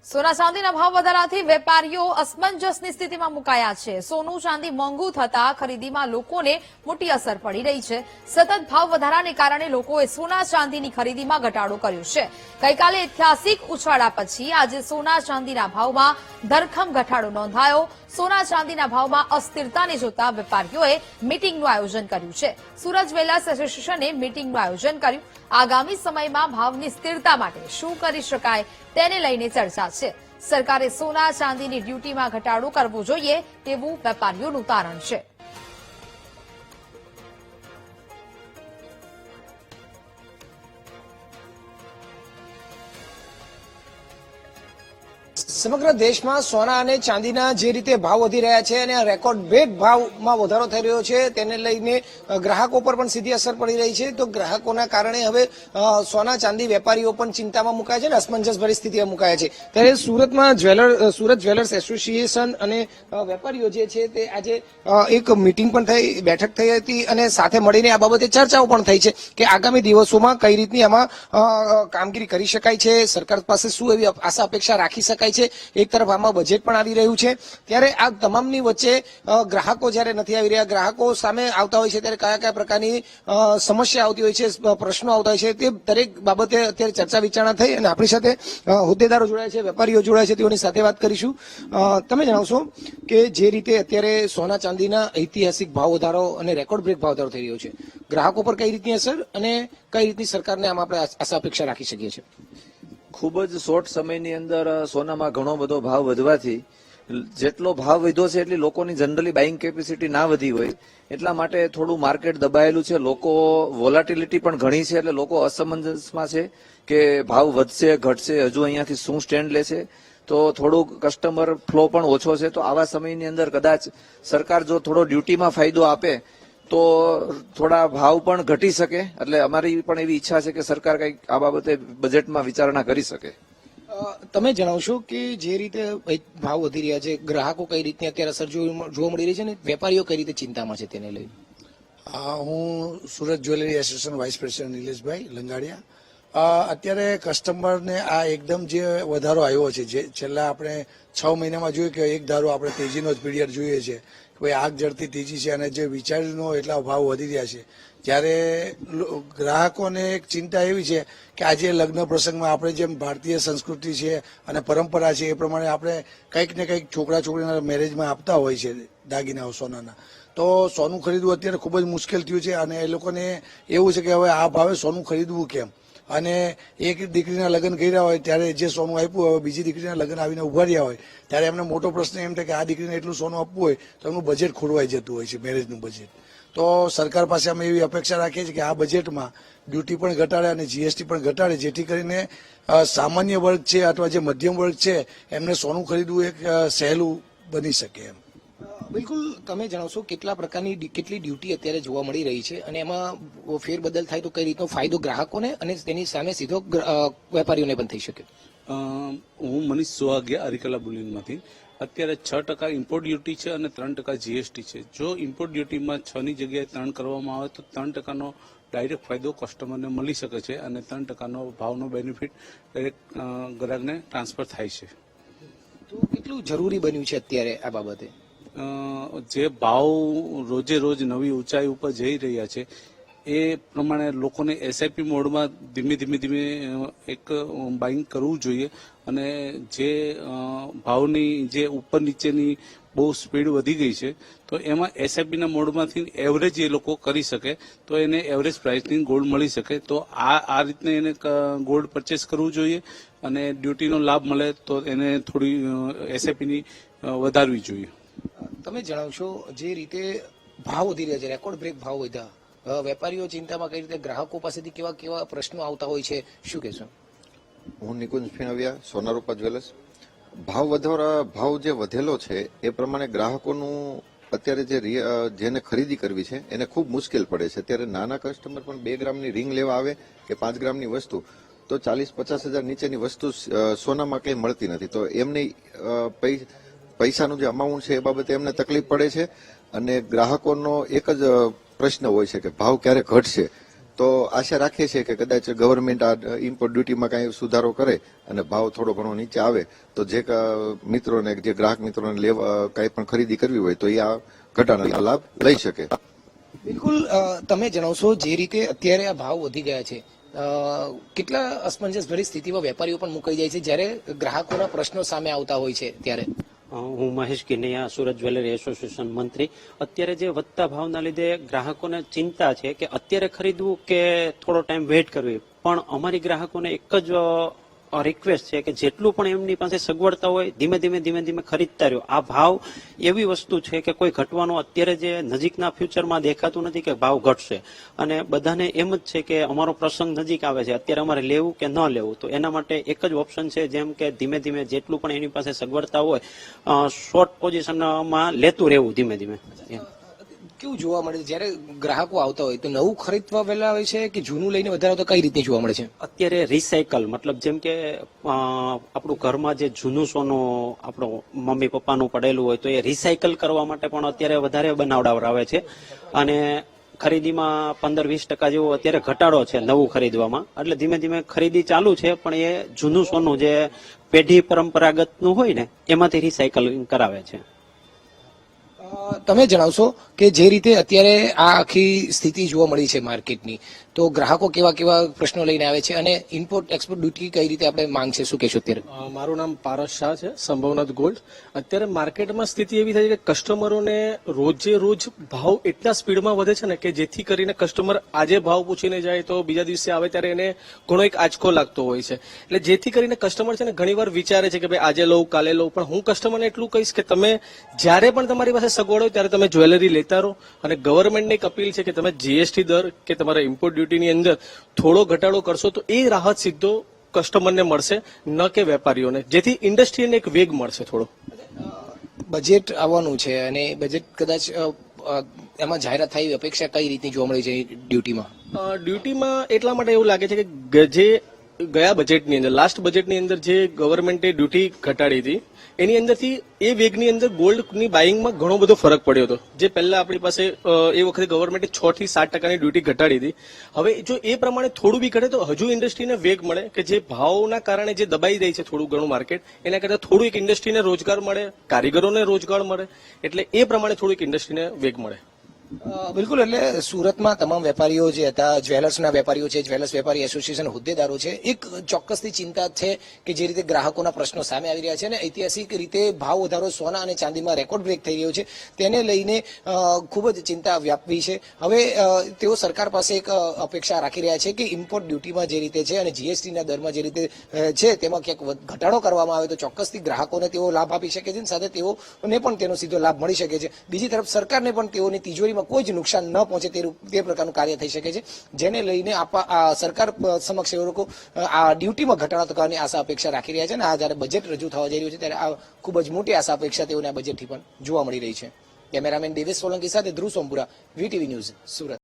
સોના ચાંદીના ભાવ વધારાથી વેપારીઓ અસમંજસની સ્થિતિમાં મુકાયા છે। સોનું ચાંદી મોંઘું થતા ખરીદીમાં લોકોને મોટી અસર પડી રહી છે। સતત ભાવ વધારાને કારણે લોકોએ સોના ચાંદીની ખરીદીમાં ઘટાડો કર્યો છે। ગઈકાલે ઐતિહાસિક ઉછાળા પછી આજે સોના ચાંદીના ભાવમાં ધરખમ ઘટાડો નોંધાયો। સોના ચાંદીના ભાવમાં અસ્થિરતાને જોતા વેપારીઓએ મીટિંગનું આયોજન કર્યું છે। સુરત જ્વેલર્સ એસોસિએશને મીટિંગનું આયોજન કર્યું। આગામી સમયમાં ભાવની સ્થિરતા માટે શું કરી શકાય તેને લઈને ચર્ચા છે। સરકારે સોના ચાંદીની ડ્યુટીમાં ઘટાડો કરવો જોઈએ તેવું વેપારીઓનું તારણ છે। સમગ્ર દેશમાં સોના અને ચાંદીના જે રીતે ભાવ વધી રહ્યા છે અને રેકોર્ડ બ્રેક ભાવમાં વધારો થઈ રહ્યો છે તેને લઈને ગ્રાહકો પર પણ સીધી અસર પડી રહી છે। તો ગ્રાહકોના કારણે હવે સોના ચાંદી વેપારીઓ પણ ચિંતામાં મુકાયા છે અને અસમંજસ પરિસ્થિતિમાં મુકાયા છે। ત્યારે સુરત જ્વેલર્સ એસોસિએશન અને વેપારીઓ જે છે તે આજે એક મીટિંગ પણ બેઠક થઈ હતી અને સાથે મળીને આ બાબતે ચર્ચાઓ પણ થઈ છે કે આગામી દિવસોમાં કઈ રીતની આમાં કામગીરી કરી શકાય છે, સરકાર પાસે શું એવી આશા અપેક્ષા રાખી શકાય છે। એક તરફ આમાં બજેટ પણ આવી રહ્યું છે, ત્યારે આ તમામની વચ્ચે ગ્રાહકો જ્યારે નથી આવી રહ્યા, ગ્રાહકો સામે આવતા હોય છે ત્યારે કયા કયા પ્રકારની સમસ્યા આવતી હોય છે, પ્રશ્નો આવતા હોય છે, તે દરેક બાબતે અત્યારે ચર્ચા વિચારણા થઈ અને આપણી સાથે હોદ્દેદારો જોડાયા છે, વેપારીઓ જોડાયા છે, તેઓની સાથે વાત કરીશું। તમે જણાવશો કે જે રીતે અત્યારે સોના ચાંદીના ઐતિહાસિક ભાવ વધારો અને રેકોર્ડ બ્રેક ભાવ વધારો થઈ રહ્યો છે, ગ્રાહકો પર કઈ રીતની અસર અને કઈ રીતની સરકારને આમાં આપણે આશા અપેક્ષા રાખી શકીએ છીએ? ખૂબ જ શોર્ટ સમયની અંદર સોનામાં ઘણો બધો ભાવ વધવાથી જેટલો ભાવ વધ્યો છે એટલી લોકોની જનરલી બાઇંગ કેપેસિટી ના વધી હોય એટલા માટે થોડું માર્કેટ દબાયેલું છે। લોકો વોલાટિલિટી પણ ઘણી છે એટલે લોકો અસમંજસમાં છે કે ભાવ વધશે ઘટશે, હજુ અહીંયાથી શું સ્ટેન્ડ લેશે, તો થોડુંક કસ્ટમર ફ્લો પણ ઓછો છે। તો આવા સમયની અંદર કદાચ સરકાર જો થોડો ડ્યુટીમાં ફાયદો આપે તો થોડા ભાવ પણ ઘટી શકે। એટલે અમારી પણ એવી ઈચ્છા છે કે સરકાર કંઈક આ બાબતે બજેટમાં વિચારણા કરી શકે। તમે જણાવશો કે જે રીતે ભાવ વધી રહ્યા છે, ગ્રાહકો કઈ રીતની અત્યારે અસર જોવા મળી રહી છે અને વેપારીઓ કઈ રીતે ચિંતામાં છે તેને લઈને? હું Surat jewellery association vice president Nileshbhai Langadiya. અત્યારે કસ્ટમરને આ એકદમ જે વધારો આવ્યો છે, જે છેલ્લા આપણે 6 મહિનામાં જોયું કે એક ધારો આપણે તેજીનો જ પીરિયડ જોઈએ છે, ભાઈ આગ જડતી તેજી છે અને જે વિચારીનો એટલા ભાવ વધી રહ્યા છે, જ્યારે ગ્રાહકોને એક ચિંતા એવી છે કે આજે લગ્ન પ્રસંગમાં આપણે જેમ ભારતીય સંસ્કૃતિ છે અને પરંપરા છે એ પ્રમાણે આપણે કંઈક ને કંઈક છોકરા છોકરીના મેરેજમાં આપતા હોય છે દાગીનાઓ સોનાના, તો સોનું ખરીદવું અત્યારે ખૂબ જ મુશ્કેલ થયું છે અને એ લોકોને એવું છે કે હવે આ ભાવે સોનું ખરીદવું કેમ। અને એક દીકરીના લગ્ન કર્યા હોય ત્યારે જે સોનું આપ્યું હવે બીજી દીકરીના લગ્ન આવીને ઉભા રહ્યા હોય ત્યારે એમને મોટો પ્રશ્ન એમ થાય કે આ દીકરીને એટલું સોનું આપવું હોય તો એમનું બજેટ ખોરવાઈ જતું હોય છે, મેરેજનું બજેટ। તો સરકાર પાસે અમે એવી અપેક્ષા રાખીએ છીએ કે આ બજેટમાં ડ્યુટી પણ ઘટાડે અને જીએસટી પણ ઘટાડે, જેથી કરીને સામાન્ય વર્ગ છે અથવા જે મધ્યમ વર્ગ છે એમને સોનું ખરીદવું એક સહેલું બની શકે એમ। બિલકુલ, તમે જણાવશો કેટલી ડ્યુટી અત્યારે જોવા મળી રહી છે અને એમાં ફેરબદલ થાય તો કઈ રીતનો ફાયદો ગ્રાહકોને અને તેની સામે સીધો વેપારીઓને પણ થઈ શકે? હું મનીષ સોહાગિયા અરિકલા બુલિનમાંથી। અત્યારે 6% ઇમ્પોર્ટ ડ્યુટી છે અને 3% જીએસટી છે। જો ઇમ્પોર્ટ ડ્યુટીમાં 6ની જગ્યાએ 3 કરવામાં આવે તો 3%નો ડાયરેક્ટ ફાયદો કસ્ટમરને મળી શકે છે અને 3%નો ભાવનો બેનિફિટ દરેક ગ્રાહકને ટ્રાન્સફર થાય છે। તો કેટલું જરૂરી બન્યું છે અત્યારે આ બાબતે? જે ભાવ રોજે રોજ નવી ઊંચાઈ ઉપર જઈ રહ્યા છે એ પ્રમાણે લોકોને એસઆઈપી મોડમાં ધીમે એક બાઇંગ કરવું જોઈએ અને જે ભાવની જે ઉપર નીચેની બહુ સ્પીડ વધી ગઈ છે તો એમાં એસઆઈપીના મોડમાંથી એવરેજ એ લોકો કરી શકે તો એને એવરેજ પ્રાઇસની ગોલ્ડ મળી શકે। તો આ રીતને એને ગોલ્ડ પરચેસ કરવું જોઈએ અને ડ્યુટીનો લાભ મળે તો એને થોડી એસઆઈપીની વધારવી જોઈએ। તમે જણાવશો જે રીતે ભાવ વધી રહ્યા છે, રેકોર્ડ બ્રેક ભાવ વધ્યા, વેપારીઓ ચિંતામાં કઈ રીતે, ગ્રાહકો પાસેથી કેવા પ્રશ્નો આવતા હોય છે, શું કહેશો? હું નિકુંજ ફીણવિયા, સોનારૂપા જ્વેલર્સ। ભાવ જે વધેલો છે એ પ્રમાણે ગ્રાહકોનું અત્યારે જેને ખરીદી કરવી છે એને ખૂબ મુશ્કેલ પડે છે। અત્યારે નાના કસ્ટમર પણ 2 ગ્રામની રિંગ લેવા આવે કે 5 ગ્રામની વસ્તુ તો 40-50 હજાર નીચેની વસ્તુ સોનામાં કંઈ મળતી નથી, તો એમની પૈસાનું જે અમાઉન્ટ છે એ બાબતે એમને તકલીફ પડે છે અને ગ્રાહકોનો એક જ પ્રશ્ન હોય છે કે ભાવ ક્યારે ઘટશે। તો આશા રાખીએ છીએ કે કદાચ ગવર્મેન્ટ આ ઇમ્પોર્ટ ડ્યુટીમાં કાંઈ સુધારો કરે અને ભાવ થોડો ઘણો નીચે આવે તો જે મિત્રોને જે ગ્રાહક મિત્રોને કાંઈ પણ ખરીદી કરવી હોય તો એ આ ઘટાડાનો લાભ લઈ શકે. બિલકુલ તમે જણાવશો જે રીતે અત્યારે આ ભાવ વધી ગયા છે કેટલા અસમંજસ ભરી સ્થિતિમાં વેપારીઓ પણ મુકાઈ જાય છે જ્યારે ગ્રાહકોના પ્રશ્નો સામે આવતા હોય છે ત્યારે. હું મહેશ કિનૈયા, સુરત જ્વેલરી એસોસિએશન મંત્રી. અત્યારે જે વધતા ભાવના લીધે ગ્રાહકોને ચિંતા છે કે અત્યારે ખરીદવું કે થોડો ટાઈમ વેઇટ કરવી, પણ અમારી ગ્રાહકોને એક જ રિક્વેસ્ટ છે કે જેટલું પણ એમની પાસે સગવડતા હોય ધીમે ધીમે ખરીદતા રહ્યો. આ ભાવ એવી વસ્તુ છે કે કોઈ ઘટવાનું અત્યારે જે નજીકના ફ્યુચરમાં દેખાતું નથી કે ભાવ ઘટશે, અને બધાને એમ જ છે કે અમારો પ્રસંગ નજીક આવે છે, અત્યારે અમારે લેવું કે ન લેવું. તો એના માટે એક જ ઓપ્શન છે, જેમ કે ધીમે જેટલું પણ એની પાસે સગવડતા હોય શોર્ટ પોઝિશનમાં લેતું રહેવું ધીમે. કેવું જોવા મળે છે જ્યારે ગ્રાહકો આવતા હોય તો નવું ખરીદવા વહેલા આવે છે કે જૂનું લઈને વધારે આવતા કઈ રીતે જોવા મળે છે? અત્યારે રિસાયકલ મતલબ જેમ કે આપણું ઘરમાં જે જૂનું સોનું આપણું મમ્મી પપ્પાનું પડેલું હોય તો એ રિસાયકલ કરવા માટે પણ અત્યારે વધારે બનાવડાવે છે, અને ખરીદીમાં 15-20% જેવો અત્યારે ઘટાડો છે નવું ખરીદવામાં. એટલે ધીમે ખરીદી ચાલુ છે, પણ એ જૂનું સોનું જે પેઢી પરંપરાગતનું હોય ને એમાંથી રિસાયકલ કરાવે છે. તમે જણાવશો કે જે રીતે અત્યારે આ આખી સ્થિતિ જોવા મળી છે માર્કેટની, તો ગ્રાહકો કેવા પ્રશ્નો લઈને આવે છે અને ઇમ્પોર્ટ એક્સપોર્ટ ડ્યુટી કઈ રીતે આપણે માંગ છે, શું કહેશો અત્યારે? મારું નામ પારસ શાહ છે, સંભવનાથ ગોલ્ડ. અત્યારે માર્કેટમાં સ્થિતિ એવી થઈ છે કે કસ્ટમરોને રોજે રોજ ભાવ એટલા સ્પીડમાં વધે છે ને કે જેથી કરીને કસ્ટમર આજે ભાવ પૂછીને જાય તો બીજા દિવસે આવે ત્યારે એને ઘણો એક આંચકો લાગતો હોય છે. એટલે જેથી કરીને કસ્ટમર છે ને ઘણીવાર વિચારે છે કે ભાઈ આજે લઉં કાલે લઉં, પણ હું કસ્ટમરને એટલું કહીશ કે તમે જ્યારે પણ તમારી પાસે સગવડ હોય ત્યારે તમે જ્વેલરી લેતા રહો. અને ગવર્મેન્ટની એક અપીલ છે કે તમે જીએસટી દર કે તમારા ઇમ્પોર્ટ ડ્યુટીની અંદર થોડો ઘટાડો કરશો તો એ રાહત સીધો કસ્ટમરને મળશે, ન કે વેપારીઓને, જેથી ઇન્ડસ્ટ્રીને એક વેગ મળશે થોડો. બજેટ આવવાનું છે અને બજેટ કદાચ એમાં જાહેરાત થાય એવી અપેક્ષા કઈ રીતની જોવા મળી છે ડ્યુટીમાં? ડ્યુટીમાં એટલા માટે એવું લાગે છે કે જે ગયા બજેટની અંદર લાસ્ટ બજેટની અંદર જે ગવર્મેન્ટે ડ્યુટી ઘટાડી હતી એની અંદરથી એ વેગની અંદર ગોલ્ડની બાઇંગમાં ઘણો બધો ફરક પડ્યો હતો. જે પહેલા આપણી પાસે એ વખતે ગવર્મેન્ટે 6 થી 7% ડ્યુટી ઘટાડી હતી. હવે જો એ પ્રમાણે થોડું બી ઘટે તો હજુ ઇન્ડસ્ટ્રીને વેગ મળે, કે જે ભાવના કારણે જે દબાઈ જાય છે થોડું ઘણું માર્કેટ, એના કરતાં થોડું એક ઇન્ડસ્ટ્રીને રોજગાર મળે, કારીગરોને રોજગાર મળે, એટલે એ પ્રમાણે થોડુંક ઇન્ડસ્ટ્રીને વેગ મળે. બિલકુલ. એટલે સુરતમાં તમામ વેપારીઓ જે હતા, જ્વેલર્સના વેપારીઓ છે, જ્વેલર્સ વેપારી એસોસિએશન હોદ્દેદારો છે, એક ચોક્કસથી ચિંતા છે કે જે રીતે ગ્રાહકોના પ્રશ્નો સામે આવી રહ્યા છે અને ઐતિહાસિક રીતે ભાવ વધારો સોના અને ચાંદીમાં રેકોર્ડ બ્રેક થઈ રહ્યો છે તેને લઈને ખૂબ જ ચિંતા વ્યાપી છે. હવે તેઓ સરકાર પાસે એક અપેક્ષા રાખી રહ્યા છે કે ઇમ્પોર્ટ ડ્યુટીમાં જે રીતે છે અને જીએસટીના દરમાં જે રીતે છે તેમાં ક્યાંક ઘટાડો કરવામાં આવે તો ચોક્કસથી ગ્રાહકોને તેઓ લાભ આપી શકે છે, સાથે તેઓને પણ તેનો સીધો લાભ મળી શકે છે. બીજી તરફ સરકારને પણ તેઓની તિજોરીમાં કોઈ જ નુકસાન ન પહોંચે તે પ્રકારનું કાર્ય થઈ શકે છે, જેને લઈને સરકાર સમક્ષ એ લોકો આ ડ્યુટીમાં ઘટાડો કરવાની આશા અપેક્ષા રાખી રહ્યા છે. અને આ જયારે બજેટ રજૂ થવા જઈ રહ્યું છે ત્યારે આ ખૂબ જ મોટી આશા અપેક્ષા તેઓને આ બજેટથી પણ જોવા મળી રહી છે. કેમેરામેન દેવેશ સોલંકી સાથે ધ્રુવ સોમપુરા, વીટીવી ન્યૂઝ, સુરત.